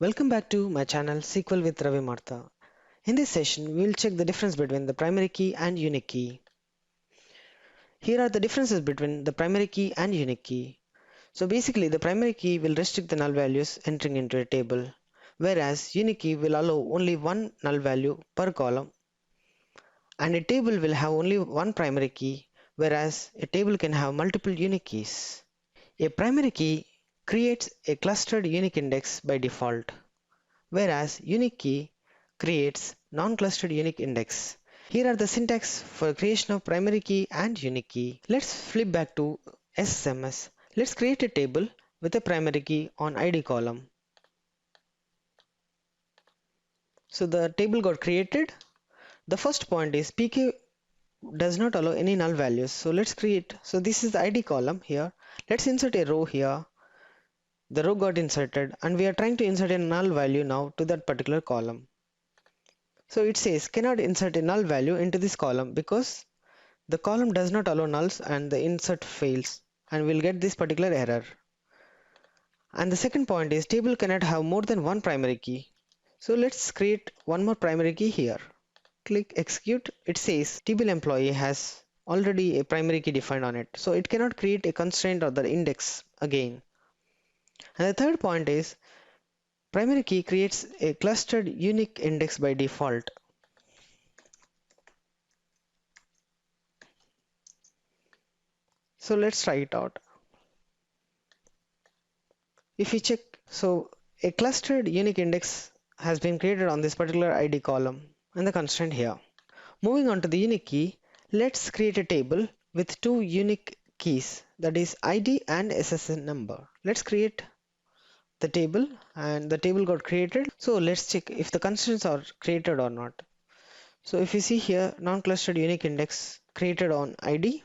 Welcome back to my channel SQL with Ravi Martha. In this session, we will check the difference between the primary key and unique key. Here are the differences between the primary key and unique key. So basically, the primary key will restrict the null values entering into a table, whereas unique key will allow only one null value per column, and a table will have only one primary key, whereas a table can have multiple unique keys. A primary key creates a clustered unique index by default, whereas unique key creates non-clustered unique index. Here are the syntax for creation of primary key and unique key. Let's flip back to SSMS. Let's create a table with a primary key on ID column. So the table got created. The first point is PK does not allow any null values. So let's create. So this is the ID column here. Let's insert a row here. The row got inserted and we are trying to insert a null value now to that particular column. So it says cannot insert a null value into this column because the column does not allow nulls and the insert fails, and we'll get this particular error. And the second point is table cannot have more than one primary key. So let's create one more primary key here. Click execute. It says table employee has already a primary key defined on it, so it cannot create a constraint or the index again. And the third point is primary key creates a clustered unique index by default. So let's try it out. If we check, so a clustered unique index has been created on this particular ID column and the constraint here. Moving on to the unique key, let's create a table with two unique keys, that is ID and SSN number. Let's create the table, and the table got created. So let's check if the constraints are created or not. So if you see here, non-clustered unique index created on ID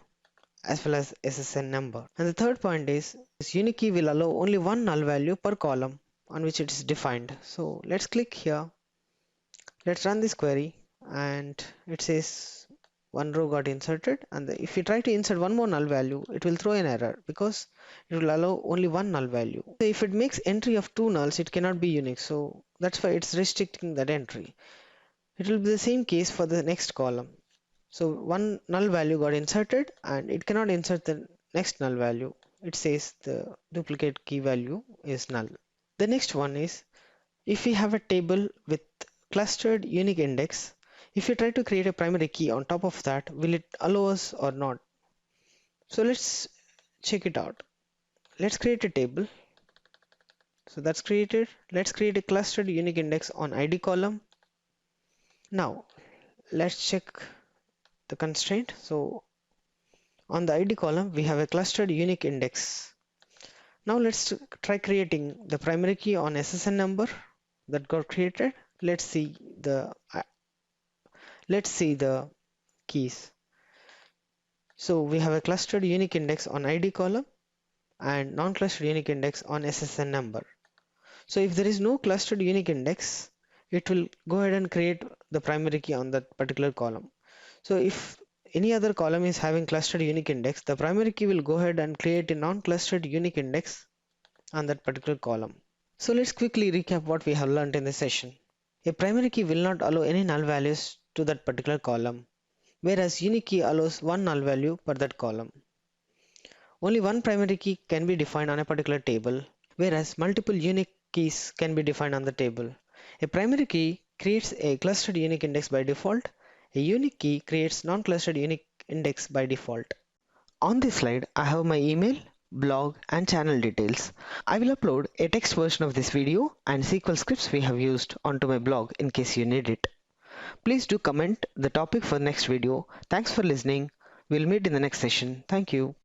as well as SSN number. And the third point is unique key will allow only one null value per column on which it is defined. So let's click here. Let's run this query, and it says one row got inserted, and if you try to insert one more null value, it will throw an error because it will allow only one null value. So if it makes entry of two nulls, it cannot be unique, so that's why it's restricting that entry. It will be the same case for the next column. So one null value got inserted and it cannot insert the next null value. It says the duplicate key value is null. The next one is if we have a table with clustered unique index, if you try to create a primary key on top of that, will it allow us or not? So let's check it out. Let's create a table. So that's created. Let's create a clustered unique index on ID column. Now let's check the constraint. So on the ID column, we have a clustered unique index. Now let's try creating the primary key on SSN number that got created. Let's see the keys. So we have a clustered unique index on ID column and non-clustered unique index on SSN number. So if there is no clustered unique index, it will go ahead and create the primary key on that particular column. So if any other column is having clustered unique index, the primary key will go ahead and create a non-clustered unique index on that particular column. So let's quickly recap what we have learned in this session. A primary key will not allow any null values to that particular column, whereas unique key allows one null value per that column. Only one primary key can be defined on a particular table, whereas multiple unique keys can be defined on the table. A primary key creates a clustered unique index by default. A unique key creates non-clustered unique index by default. On this slide, I have my email, blog and channel details. I will upload a text version of this video and SQL scripts we have used onto my blog in case you need it. Please do comment the topic for the next video. Thanks for listening. We'll meet in the next session. Thank you.